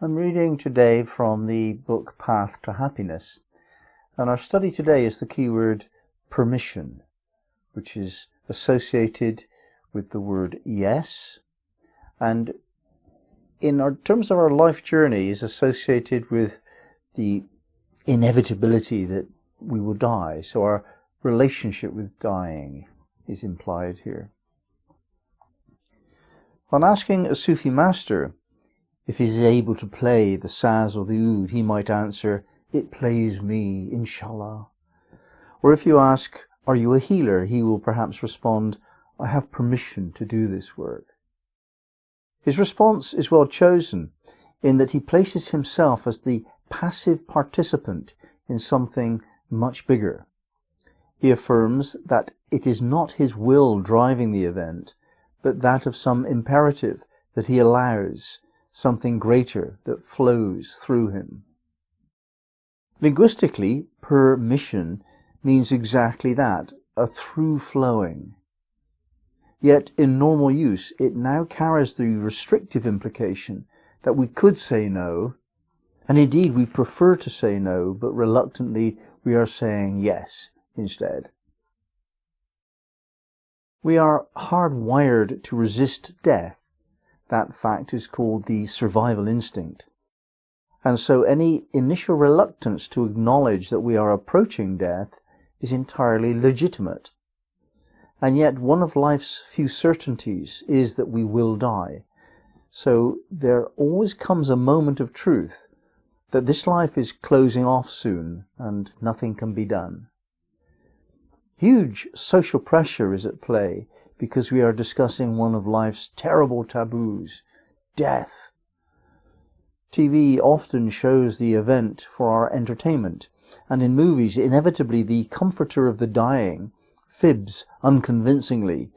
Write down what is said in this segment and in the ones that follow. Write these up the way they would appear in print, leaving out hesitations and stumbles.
I'm reading today from the book Path to Happiness, and our study today is the keyword permission, which is associated with the word yes, and in terms of our life journey is associated with the inevitability that we will die. So our relationship with dying is implied here. On asking a Sufi master if he is able to play the saz or the oud, he might answer, "It plays me, inshallah." Or if you ask, "Are you a healer?" he will perhaps respond, "I have permission to do this work." His response is well chosen in that he places himself as the passive participant in something much bigger. He affirms that it is not his will driving the event, but that of some imperative that he allows, something greater that flows through him. Linguistically, permission means exactly that, a through flowing. Yet in normal use, it now carries the restrictive implication that we could say no, and indeed we prefer to say no, but reluctantly we are saying yes instead. We are hardwired to resist death. That fact is called the survival instinct. And so any initial reluctance to acknowledge that we are approaching death is entirely legitimate. And yet one of life's few certainties is that we will die. So there always comes a moment of truth that this life is closing off soon and nothing can be done. Huge social pressure is at play because we are discussing one of life's terrible taboos, death. TV often shows the event for our entertainment, and in movies, inevitably the comforter of the dying fibs unconvincingly,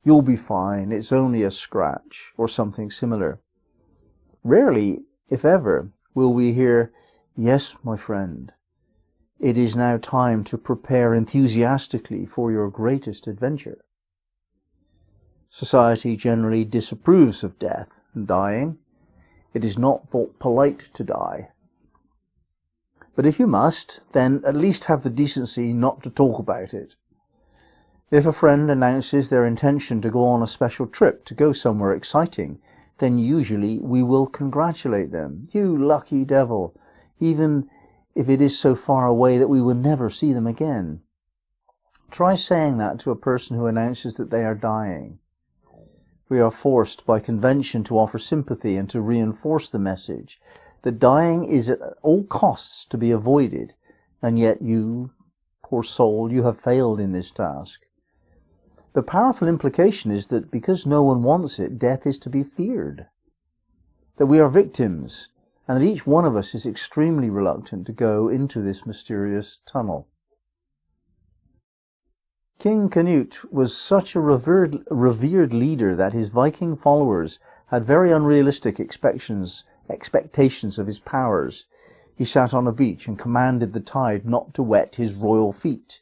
"You'll be fine, it's only a scratch," or something similar. Rarely, if ever, will we hear, "Yes, my friend, it is now time to prepare enthusiastically for your greatest adventure." Society generally disapproves of death and dying. It is not thought polite to die. But if you must, then at least have the decency not to talk about it. If a friend announces their intention to go on a special trip to go somewhere exciting, then usually we will congratulate them. "You lucky devil," even if it is so far away that we will never see them again. Try saying that to a person who announces that they are dying. We are forced by convention to offer sympathy and to reinforce the message that dying is at all costs to be avoided, and yet you, poor soul, you have failed in this task. The powerful implication is that because no one wants it, death is to be feared. That we are victims, and that each one of us is extremely reluctant to go into this mysterious tunnel. King Canute was such a revered leader that his Viking followers had very unrealistic expectations of his powers. He sat on a beach and commanded the tide not to wet his royal feet.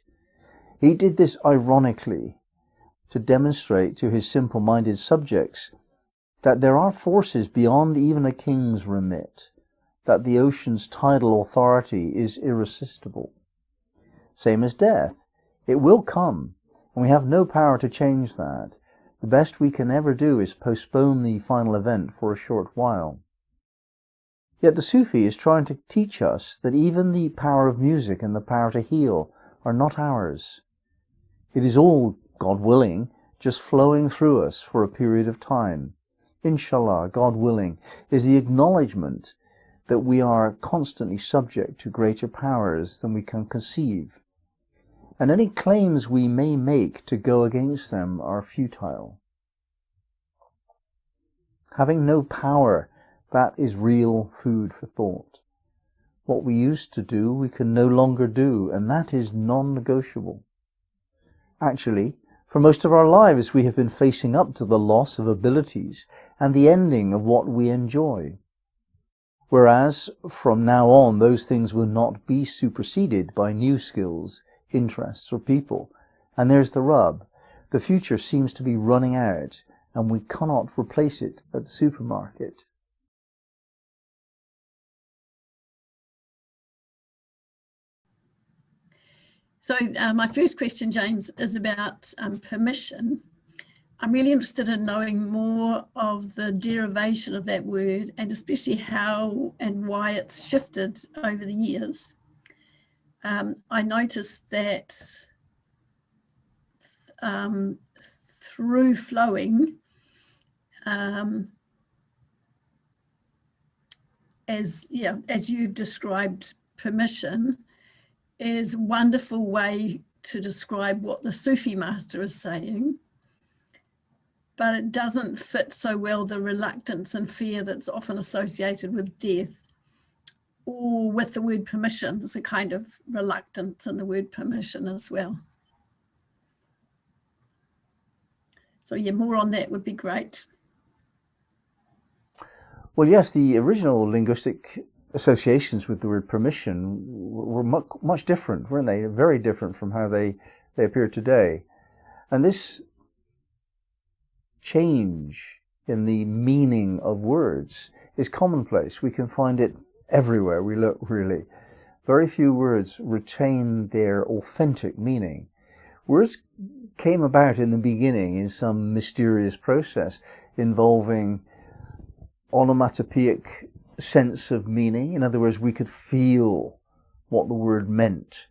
He did this ironically, to demonstrate to his simple-minded subjects that there are forces beyond even a king's remit, that the ocean's tidal authority is irresistible. Same as death. It will come, and we have no power to change that. The best we can ever do is postpone the final event for a short while. Yet the Sufi is trying to teach us that even the power of music and the power to heal are not ours. It is all, God willing, just flowing through us for a period of time. Inshallah, God willing, is the acknowledgement that we are constantly subject to greater powers than we can conceive, and any claims we may make to go against them are futile. Having no power, that is real food for thought. What we used to do, we can no longer do, and that is non-negotiable. Actually, for most of our lives, we have been facing up to the loss of abilities and the ending of what we enjoy. Whereas, from now on, those things will not be superseded by new skills, interests, or people. And there's the rub. The future seems to be running out, and we cannot replace it at the supermarket. So my first question, James, is about permission. I'm really interested in knowing more of the derivation of that word, and especially how and why it's shifted over the years. I noticed that through flowing, as you've described, permission is a wonderful way to describe what the Sufi master is saying, but it doesn't fit so well the reluctance and fear that's often associated with death, or with the word permission. There's a kind of reluctance in the word permission as well. So yeah, more on that would be great. Well, yes, the original linguistic associations with the word permission were much different, weren't they? Very different from how they appear today. And this change in the meaning of words is commonplace. We can find it everywhere we look, really. Very few words retain their authentic meaning. Words came about in the beginning in some mysterious process involving onomatopoeic sense of meaning. In other words, we could feel what the word meant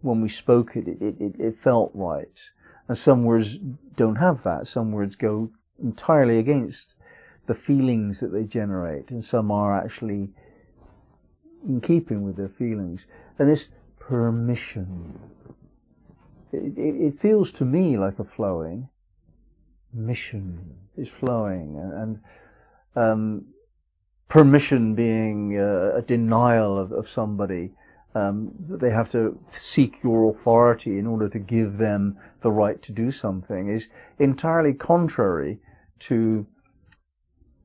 when we spoke it. It felt right. And some words don't have that. Some words go entirely against the feelings that they generate, and some are actually in keeping with their feelings. And this permission, it feels to me like a flowing. Mission is flowing, and permission being a denial of somebody, that they have to seek your authority in order to give them the right to do something, is entirely contrary to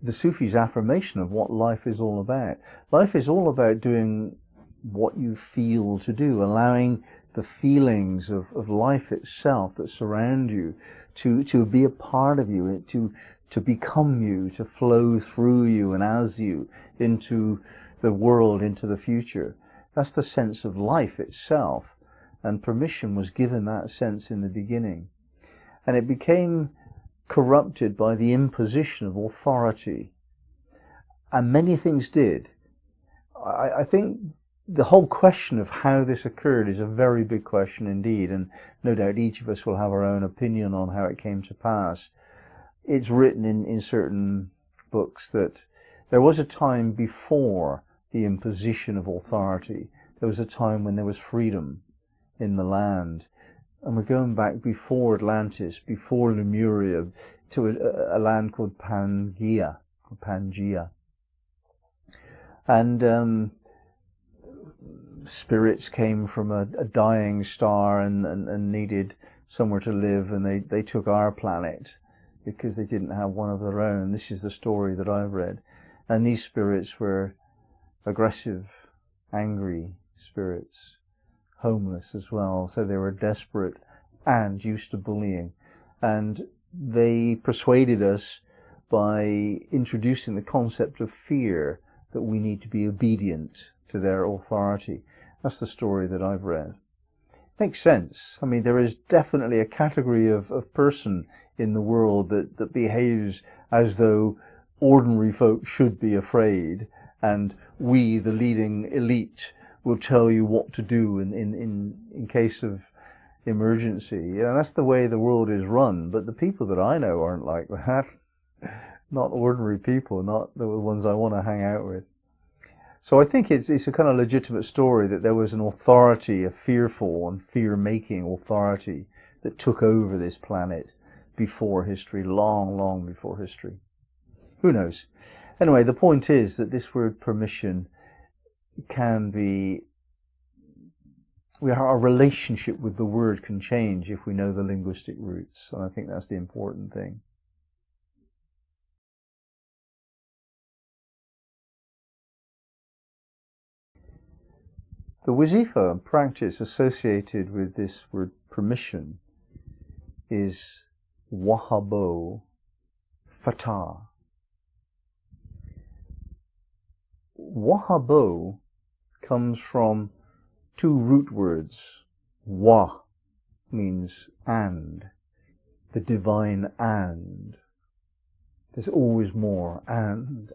the Sufis' affirmation of what life is all about. Life is all about doing what you feel to do, allowing the feelings of life itself that surround you to be a part of you, to become you, to flow through you and as you into the world, into the future. That's the sense of life itself. And permission was given that sense in the beginning. And it became corrupted by the imposition of authority. And many things did. I think the whole question of how this occurred is a very big question indeed, and no doubt each of us will have our own opinion on how it came to pass. It's written in certain books that there was a time before the imposition of authority. There was a time when there was freedom in the land. And we're going back before Atlantis, before Lemuria, to a land called Pangaea. And spirits came from a dying star and needed somewhere to live, and they took our planet because they didn't have one of their own. This is the story that I've read. And these spirits were aggressive, angry spirits, homeless as well, so they were desperate and used to bullying. And they persuaded us by introducing the concept of fear, that we need to be obedient to their authority. That's the story that I've read. Makes sense. I mean, there is definitely a category of person in the world that behaves as though ordinary folk should be afraid, and we, the leading elite, will tell you what to do in case of emergency. You know, that's the way the world is run. But the people that I know aren't like that. Not ordinary people, not the ones I want to hang out with. So I think it's a kind of legitimate story that there was an authority, a fearful and fear-making authority that took over this planet before history, long, long before history. Who knows? Anyway, the point is that this word permission can be... Our relationship with the word can change if we know the linguistic roots, and I think that's the important thing. The wazifa practice associated with this word permission is wahabo fatah. Wahabo comes from two root words, Wa means and, the divine and. There's always more, and.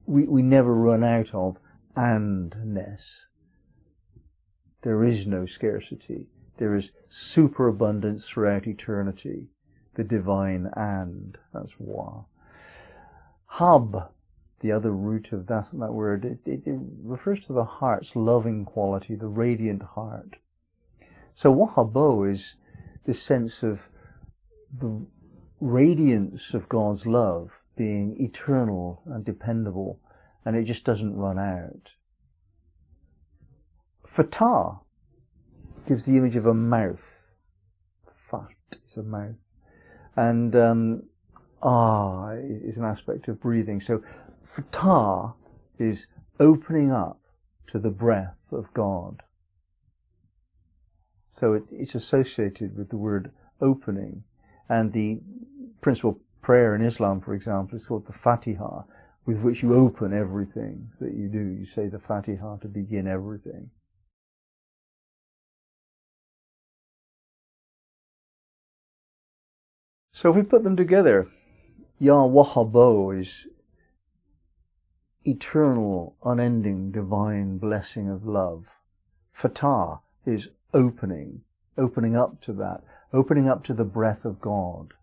We never run out of andness. There is no scarcity. There is superabundance throughout eternity. The divine and. That's Wa. Hab, the other root of that word, it refers to the heart's loving quality, the radiant heart. So Wahabo is this sense of the radiance of God's love being eternal and dependable, and it just doesn't run out. Fatah gives the image of a mouth. Fat is a mouth. And is an aspect of breathing. So Fatah is opening up to the breath of God. So it's associated with the word opening. And the principal prayer in Islam, for example, is called the Fatiha, with which you open everything that you do. You say the Fatiha to begin everything. So if we put them together, Ya Wahabo is eternal, unending, divine blessing of love. Fatah is opening up to that, opening up to the breath of God,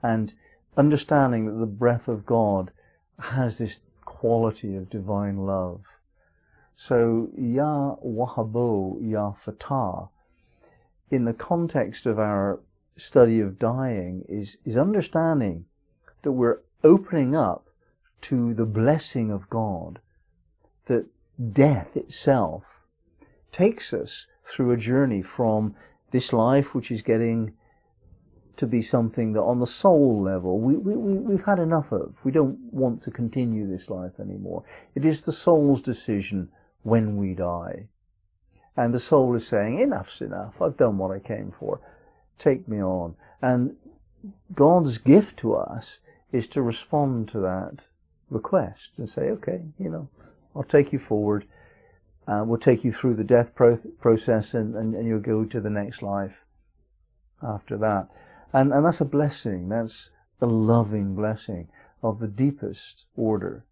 and understanding that the breath of God has this quality of divine love. So Ya Wahabo, Ya Fatah, in the context of our study of dying, is understanding that we're opening up to the blessing of God, that death itself takes us through a journey from this life, which is getting to be something that on the soul level we've had enough of. We don't want to continue this life anymore. It is the soul's decision when we die. And the soul is saying, enough's enough, I've done what I came for, take me on. And God's gift to us is to respond to that request and say, okay, I'll take you forward. We'll take you through the death process and you'll go to the next life after that. And that's a blessing. That's the loving blessing of the deepest order.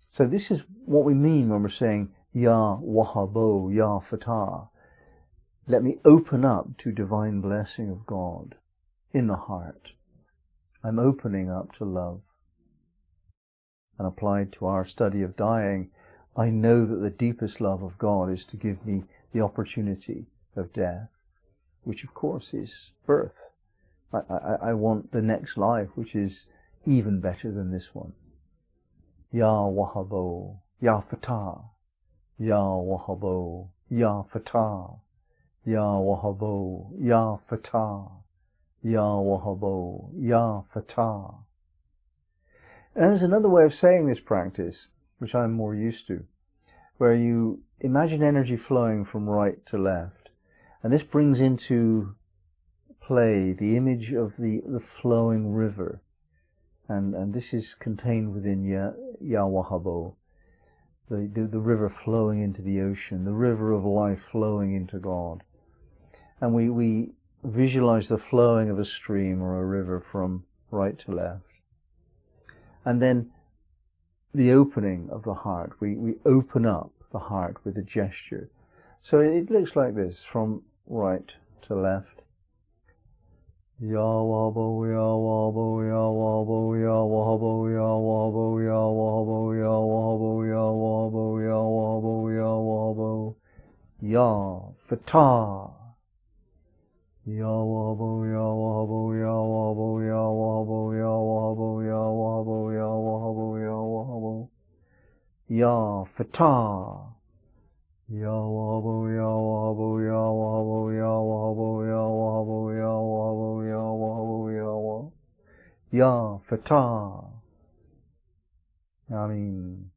So this is what we mean when we're saying, Ya Wahabo, Ya Fatah. Let me open up to divine blessing of God in the heart. I'm opening up to love. And applied to our study of dying, I know that the deepest love of God is to give me the opportunity of death, which of course is birth. I want the next life, which is even better than this one. Ya Wahabo, Ya Fatah. Ya Wahabo, Ya Fatah. Ya Wahabo, Ya Fatah. Ya Wahabo, Ya Fatah. And there's another way of saying this practice, which I'm more used to, where you imagine energy flowing from right to left. And this brings into play the image of the flowing river. And this is contained within Ya Wahabo, the river flowing into the ocean, the river of life flowing into God. And we visualize the flowing of a stream or a river from right to left. And then the opening of the heart. We open up the heart with a gesture. So it looks like this, from right to left. Ya Wahabo, Ya Wahabo, Ya Wahabo, Ya Wahabo, Ya Wahabo, Ya Wahabo, Ya Wahabo, Ya Wahabo, Ya Wahabo, Ya Wahabo, Ya Fatah. Ya Wahabo, Ya Wahabo, Ya Wahabo, Ya Wahabo, Ya Wahabo, Ya Wahabo, Ya Wahabo, Ya Wahabo, Ya Fatah. Ya Wahabo, Ya Wahabo, Ya Wahabo, Ya Wahabo, Ya Wahabo, Ya Wahabo, Ya Wahabo, Ya Wahabo, Ya Fatah. Ameen.